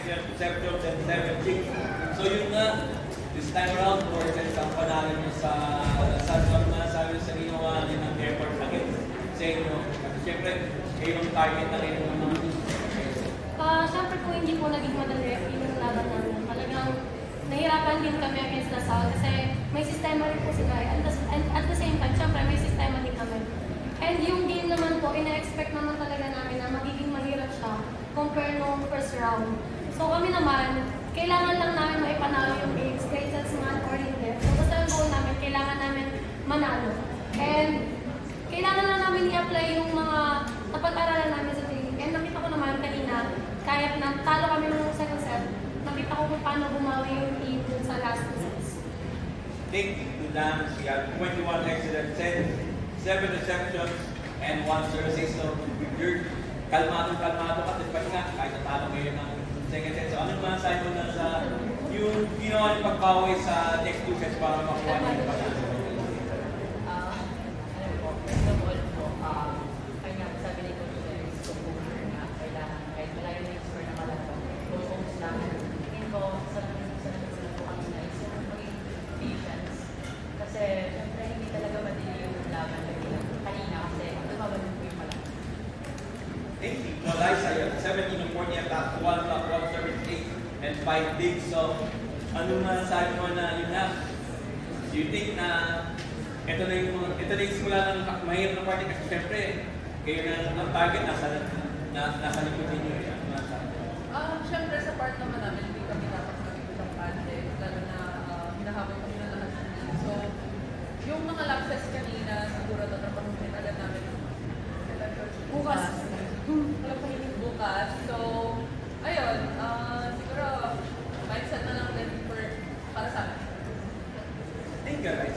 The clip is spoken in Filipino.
interceptions and 7 picks. So yun nga, this time around, Borges ang panalo nyo sa San na sabi sa ginawa niyo ng effort against sa inyo. Kasi siyempre, kayo ang target na rin ng mga Siyempre po hindi po naging madali yung laban namin. Talagang nahirapan din kami against LaSalle kasi may sistema rin po sila. And at the same time, siyempre may sistema din kami. And yung game naman po, ina-expect naman talaga namin na magiging mahirap siya compare nung first round. So kami naman, kailangan lang namin maipanalo yung games, kahit that's man or hindi. So basta yung goal namin, kailangan namin manalo. And kailangan lang namin i-apply yung mga napag-aralan namin sa training. And nakita ko naman kanina, kahit na talo kami ng second set, nakita ko kung paano bumawi yung team dun sa last sets. Take to dance, we have 21 excellent sets, 7 receptions, and 1 service. So you're kalmado kasi pati nga, kahit natalo kayo ng second set. So ano yung masasabi mo na sa yung ginawa niyo pagbawi sa next 2 sets para makuha niyo yung panalo? Kasi syempre hindi talaga madali yung laban kanina kasi tumaban po yung malaki. Thank you. No, Liza, 17 of 40 attacks, 1 block, 1 service, 8, and 5 bigs. So, ano masasabi mo na yun na? Do you think na ito na yung simula ng mahirap na party kasi syempre kayo na ang target nasa likod ninyo. Syempre sa part naman namin, hindi kami dapat magiging lalo na hinahabol kami na lahat. So, yung mga lapses kanina, siguro tatrapahin agad namin. Bukas. Bukas. So, ayun, siguro mindset na lang din para sa amin. Thank you, guys.